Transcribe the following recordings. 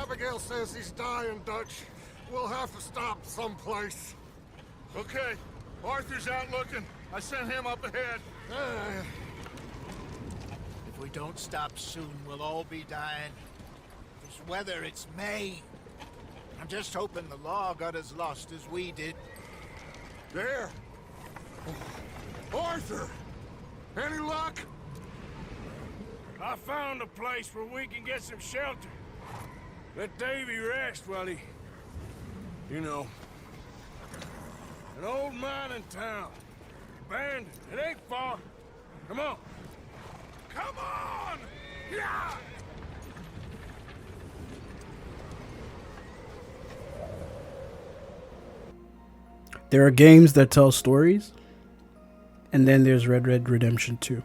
Abigail says he's dying, Dutch. We'll have to stop someplace. Okay, Arthur's out looking. I sent him up ahead. If we don't stop soon, we'll all be dying. This weather, it's May. I'm just hoping the law got as lost as we did. There. Arthur! Any luck? I found a place where we can get some shelter. Let Davy rest while he... You know. An old mining town. Abandoned. It ain't far. Come on. Come on! Yeah! There are games that tell stories, and then there's Red Dead Redemption 2.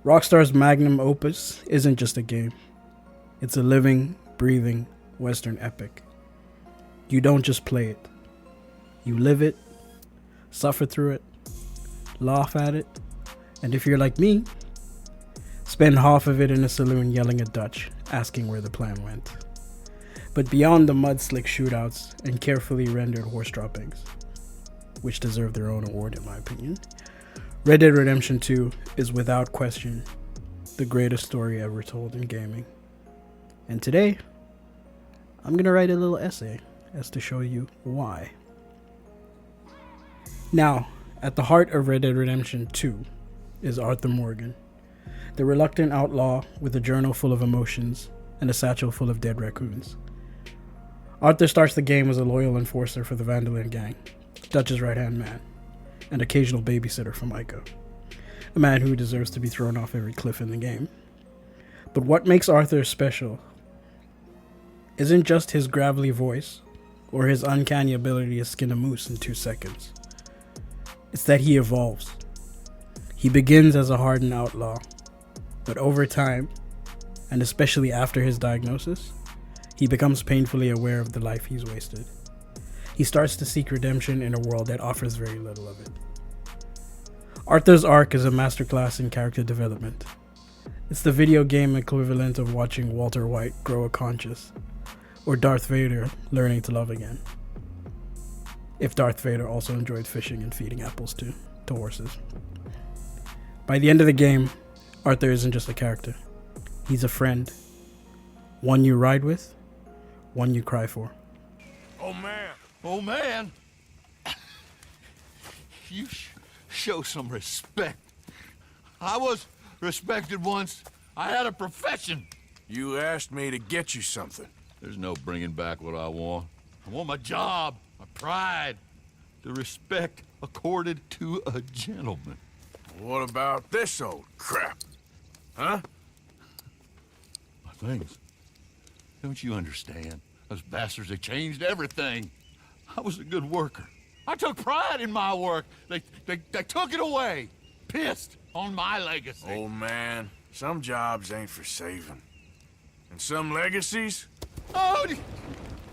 Rockstar's magnum opus isn't just a game. It's a living, breathing Western epic. You don't just play it. You live it, suffer through it, laugh at it, and if you're like me, spend half of it in a saloon yelling at Dutch, asking where the plan went. But beyond the mud-slick shootouts and carefully rendered horse droppings, which deserve their own award in my opinion, Red Dead Redemption 2 is without question the greatest story ever told in gaming. And today, I'm going to write a little essay as to show you why. Now, at the heart of Red Dead Redemption 2 is Arthur Morgan, the reluctant outlaw with a journal full of emotions and a satchel full of dead raccoons. Arthur starts the game as a loyal enforcer for the Vandalin gang, Dutch's right-hand man, and occasional babysitter for Micah, a man who deserves to be thrown off every cliff in the game. But what makes Arthur special isn't just his gravelly voice or his uncanny ability to skin a moose in 2 seconds. It's that he evolves. He begins as a hardened outlaw, but over time, and especially after his diagnosis, he becomes painfully aware of the life he's wasted. He starts to seek redemption in a world that offers very little of it. Arthur's arc is a masterclass in character development. It's the video game equivalent of watching Walter White grow a conscience, or Darth Vader learning to love again. If Darth Vader also enjoyed fishing and feeding apples to horses. By the end of the game, Arthur isn't just a character. He's a friend. One you ride with, one you cry for. Oh, man. Oh, man. You show some respect. I was respected once. I had a profession. You asked me to get you something. There's no bringing back what I want. I want my job, my pride, the respect accorded to a gentleman. What about this old crap? Huh? My things. Don't you understand? Those bastards, they changed everything. I was a good worker. I took pride in my work. They took it away. Pissed on my legacy. Old man, some jobs ain't for saving. And some legacies, Oh,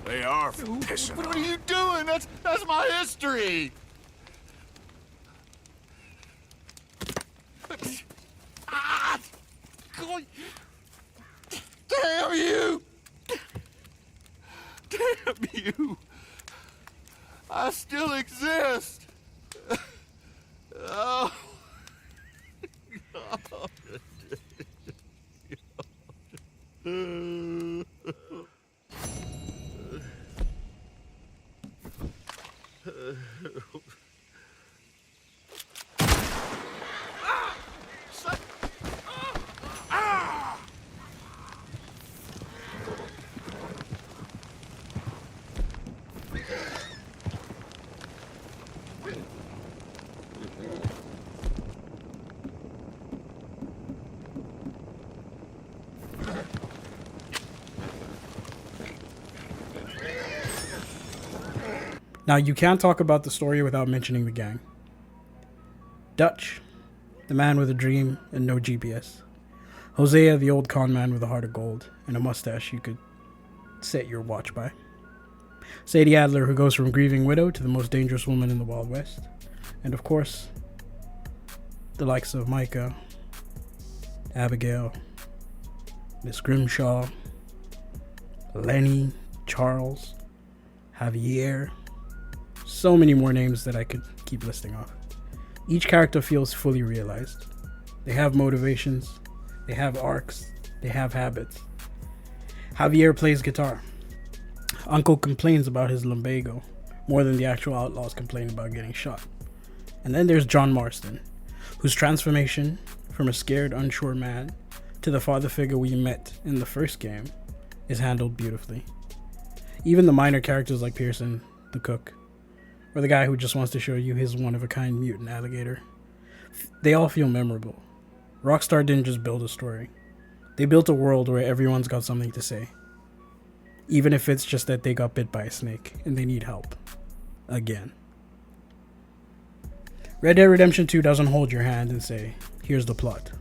they are for pissing what on. are you doing? That's my history. Ah! Damn you! Damn you! I still exist. Oh. Now, you can't talk about the story without mentioning the gang. Dutch, the man with a dream and no GPS. Hosea, the old con man with a heart of gold and a mustache you could set your watch by. Sadie Adler, who goes from grieving widow to the most dangerous woman in the Wild West. And of course, the likes of Micah, Abigail, Miss Grimshaw, Lenny, Charles, Javier. So many more names that I could keep listing off. Each character feels fully realized. They have motivations, they have arcs, they have habits. Javier plays guitar. Uncle complains about his lumbago more than the actual outlaws complain about getting shot. And then there's John Marston, whose transformation from a scared, unsure man to the father figure we met in the first game is handled beautifully. Even the minor characters like Pearson, the cook, or the guy who just wants to show you his one-of-a-kind mutant alligator, they all feel memorable. Rockstar didn't just build a story. They built a world where everyone's got something to say. Even if it's just that they got bit by a snake and they need help. Again. Red Dead Redemption 2 doesn't hold your hand and say, here's the plot.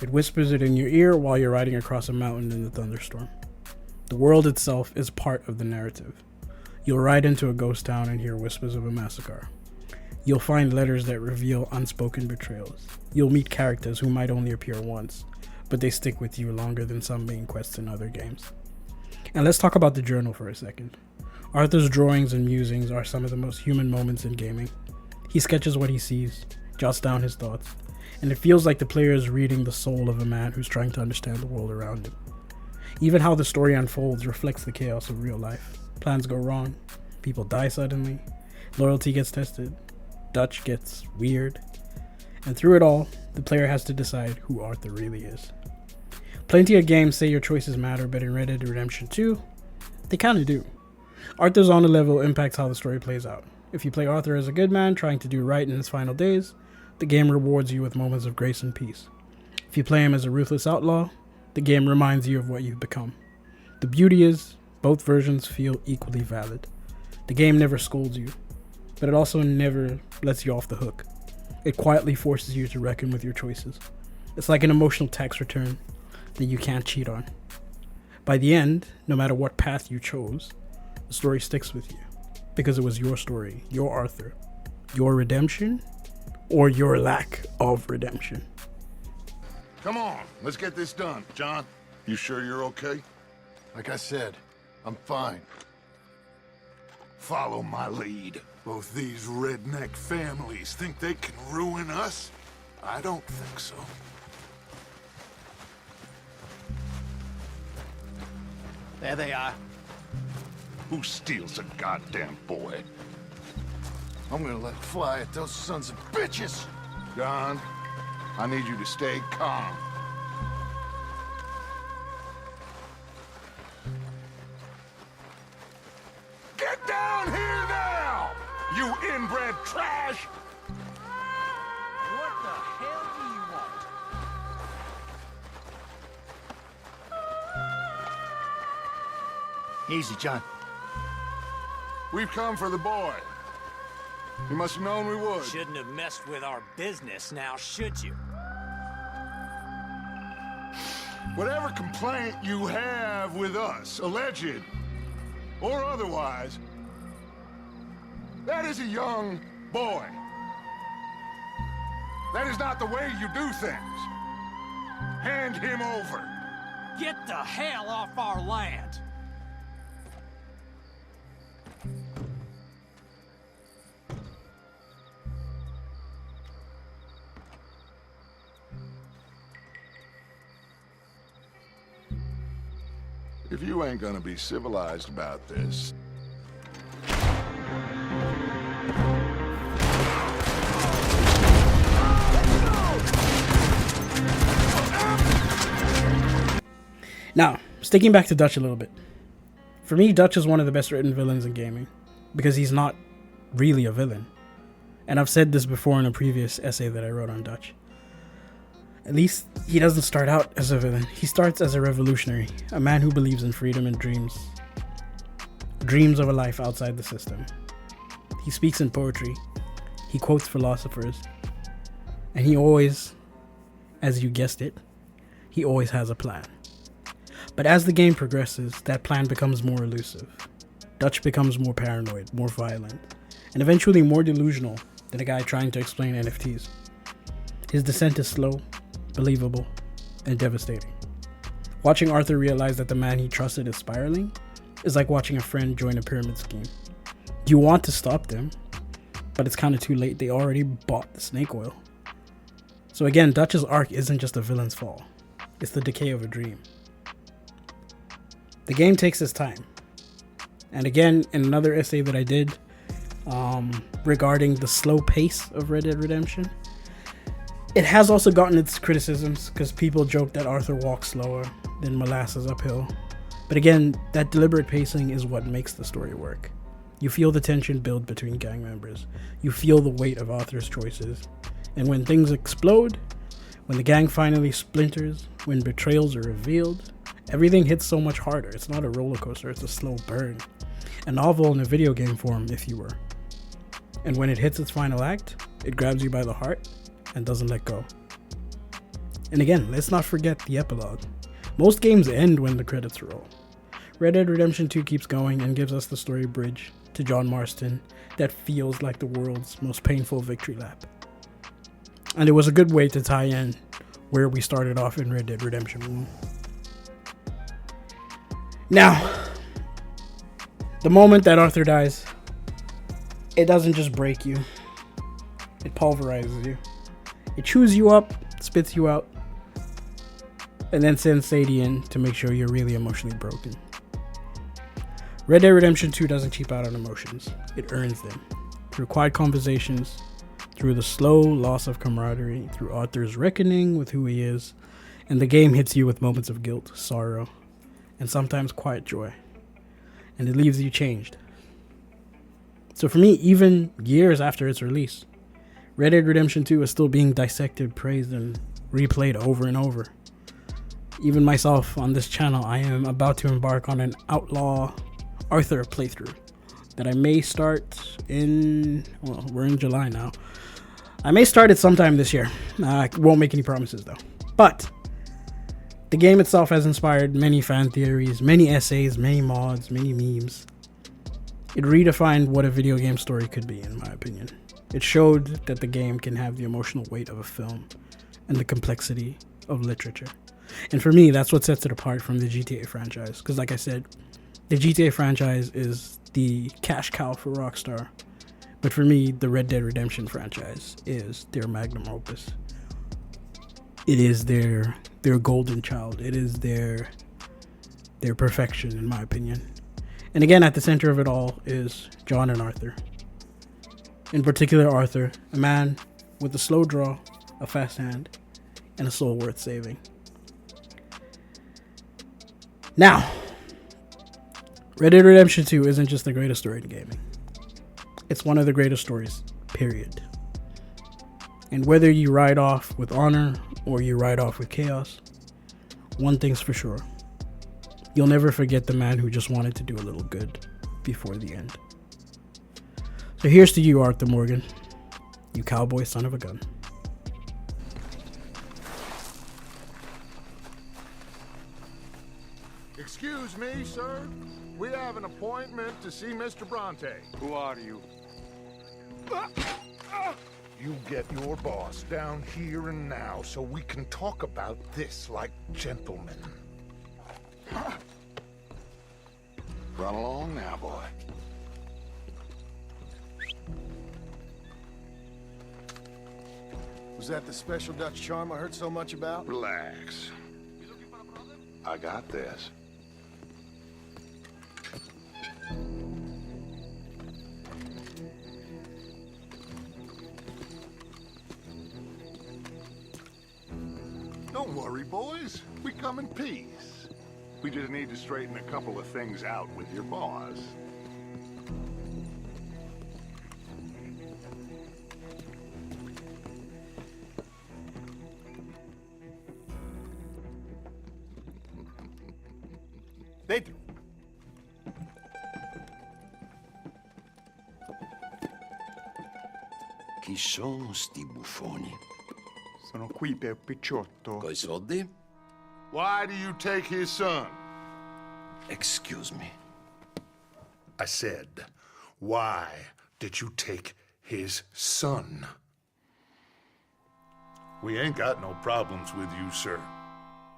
It whispers it in your ear while you're riding across a mountain in a thunderstorm. The world itself is part of the narrative. You'll ride into a ghost town and hear whispers of a massacre. You'll find letters that reveal unspoken betrayals. You'll meet characters who might only appear once, but they stick with you longer than some main quests in other games. And let's talk about the journal for a second. Arthur's drawings and musings are some of the most human moments in gaming. He sketches what he sees, jots down his thoughts, and it feels like the player is reading the soul of a man who's trying to understand the world around him. Even how the story unfolds reflects the chaos of real life. Plans go wrong, people die suddenly, loyalty gets tested, Dutch gets weird, and through it all, the player has to decide who Arthur really is. Plenty of games say your choices matter, but in Red Dead Redemption 2, they kinda do. Arthur's honor level impacts how the story plays out. If you play Arthur as a good man trying to do right in his final days, the game rewards you with moments of grace and peace. If you play him as a ruthless outlaw, the game reminds you of what you've become. The beauty is, both versions feel equally valid. The game never scolds you, but it also never lets you off the hook. It quietly forces you to reckon with your choices. It's like an emotional tax return that you can't cheat on. By the end, no matter what path you chose, the story sticks with you, because it was your story, your Arthur, your redemption, or your lack of redemption. Come on, let's get this done. John, you sure you're okay? Like I said, I'm fine. Follow my lead. Both these redneck families think they can ruin us? I don't think so. There they are. Who steals a goddamn boy? I'm gonna let fly at those sons of bitches! John, I need you to stay calm. Get down here now! You inbred trash! What the hell do you want? Easy, John. We've come for the boy. You must have known we would. Shouldn't have messed with our business now, should you? Whatever complaint you have with us, alleged or otherwise, that is a young boy. That is not the way you do things. Hand him over. Get the hell off our land! If you ain't gonna be civilized about this... Now, sticking back to Dutch a little bit. For me, Dutch is one of the best written villains in gaming, because he's not really a villain. And I've said this before in a previous essay that I wrote on Dutch. At least, he doesn't start out as a villain. He starts as a revolutionary, a man who believes in freedom and dreams of a life outside the system. He speaks in poetry, he quotes philosophers, and he always, as you guessed it, he always has a plan. But as the game progresses, that plan becomes more elusive. Dutch becomes more paranoid, more violent, and eventually more delusional than a guy trying to explain NFTs. His descent is slow, believable, and devastating. Watching Arthur realize that the man he trusted is spiraling is like watching a friend join a pyramid scheme. You want to stop them, but it's kind of too late. They already bought the snake oil. So again, Dutch's arc isn't just a villain's fall. It's the decay of a dream. The game takes its time. And again, in another essay that I did regarding the slow pace of Red Dead Redemption, it has also gotten its criticisms because people joke that Arthur walks slower than molasses uphill. But again, that deliberate pacing is what makes the story work. You feel the tension build between gang members. You feel the weight of Arthur's choices. And when things explode, when the gang finally splinters, when betrayals are revealed, everything hits so much harder. It's not a roller coaster, it's a slow burn. A novel in a video game form, if you were. And when it hits its final act, it grabs you by the heart and doesn't let go. And again, let's not forget the epilogue. Most games end when the credits roll. Red Dead Redemption 2 keeps going and gives us the story bridge to John Marston that feels like the world's most painful victory lap. And it was a good way to tie in where we started off in Red Dead Redemption 1. Now, the moment that Arthur dies, it doesn't just break you. It pulverizes you. It chews you up, spits you out, and then sends Sadie in to make sure you're really emotionally broken. Red Dead Redemption 2 doesn't cheap out on emotions. It earns them. Through quiet conversations, through the slow loss of camaraderie, through Arthur's reckoning with who he is, and the game hits you with moments of guilt, sorrow, and sometimes quiet joy. And it leaves you changed. So for me, even years after its release, Red Dead Redemption 2 is still being dissected, praised, and replayed over and over. Even myself on this channel, I am about to embark on an Outlaw Arthur playthrough that I may start in, well, we're in July now. I may start it sometime this year. I won't make any promises though. But the game itself has inspired many fan theories, many essays, many mods, many memes. It redefined what a video game story could be, in my opinion. It showed that the game can have the emotional weight of a film and the complexity of literature. And for me, that's what sets it apart from the GTA franchise. Because like I said, the GTA franchise is the cash cow for Rockstar. But for me, the Red Dead Redemption franchise is their magnum opus. It is their golden child. It is their perfection, in my opinion. And again, at the center of it all is John and Arthur. In particular, Arthur, a man with a slow draw, a fast hand, and a soul worth saving. Now, Red Dead Redemption 2 isn't just the greatest story in gaming. It's one of the greatest stories, period. And whether you ride off with honor or you ride off with chaos, one thing's for sure. You'll never forget the man who just wanted to do a little good before the end. So here's to you, Arthur Morgan, you cowboy son of a gun. Excuse me, sir. We have an appointment to see Mr. Bronte. Who are you? You get your boss down here and now so we can talk about this like gentlemen. Run along now, boy. Was that the special Dutch charm I heard so much about? Relax. I got this. Don't worry, boys. We come in peace. We just need to straighten a couple of things out with your boss. Dentro. Chi sono sti buffoni? Sono qui per Picciotto. Coi soldi? Why do you take his son? Excuse me. I said, why did you take his son? We ain't got no problems with you, sir.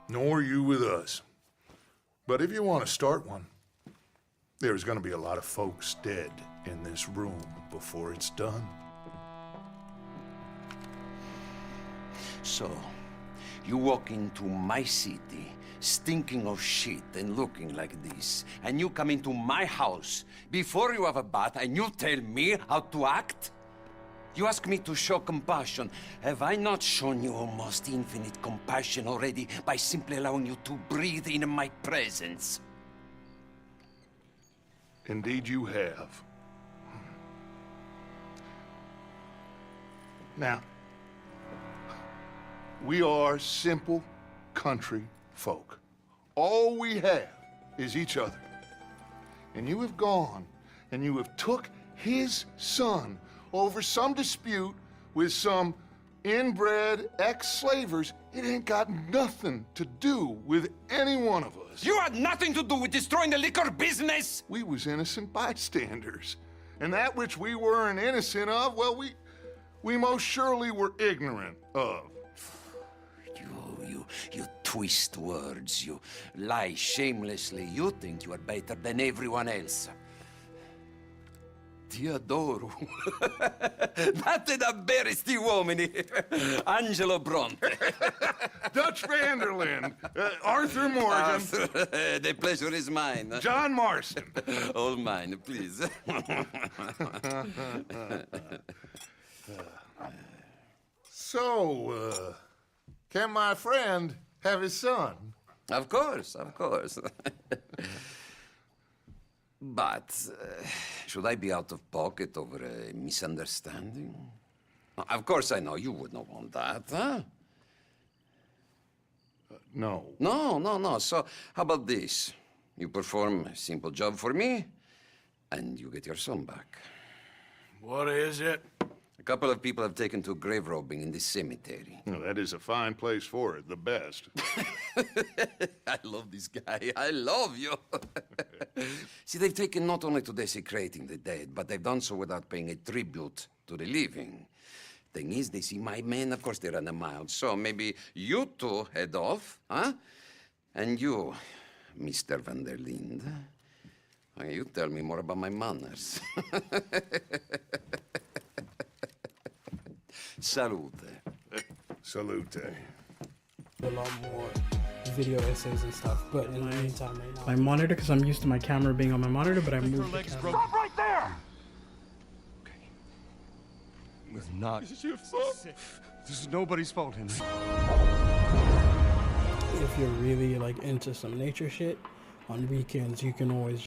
Nor you with us. But if you want to start one, there's going to be a lot of folks dead in this room before it's done. So, you walk into my city, stinking of shit and looking like this, and you come into my house before you have a bath and you tell me how to act? You ask me to show compassion. Have I not shown you almost infinite compassion already by simply allowing you to breathe in my presence? Indeed you have. Now, we are simple country folk. All we have is each other. And you have gone and you have took his son over some dispute with some inbred ex-slavers. It ain't got nothing to do with any one of us. You had nothing to do with destroying the liquor business! We was innocent bystanders. And that which we weren't innocent of, well, we most surely were ignorant of. You twist words, you lie shamelessly, you think you are better than everyone else. Ti adoro. Date davvero sti uomini. Angelo Bronte. Dutch Vanderlyn. Arthur Morgan. The pleasure is mine. John Marston. All mine, please. So, can my friend have his son? Of course, of course. But, should I be out of pocket over a misunderstanding? Of course I know you would not want that, huh? No. No. So, how about this? You perform a simple job for me, and you get your son back. What is it? A couple of people have taken to grave robbing in this cemetery. Well, that is a fine place for it, the best. I love this guy. I love you. See, they've taken not only to desecrating the dead, but they've done so without paying a tribute to the living. Thing is, they see my men, of course they run a mile. So maybe you two head off, huh? And you, Mr. Van der Linde, you tell me more about my manners. Salute. Salute. A lot more video essays and stuff, but in the meantime, my monitor, because I'm used to my camera being on my monitor, but I moved the camera. Stop right there! With not. This is your fault. This is nobody's fault, Henry. If you're really like into some nature shit, on weekends you can always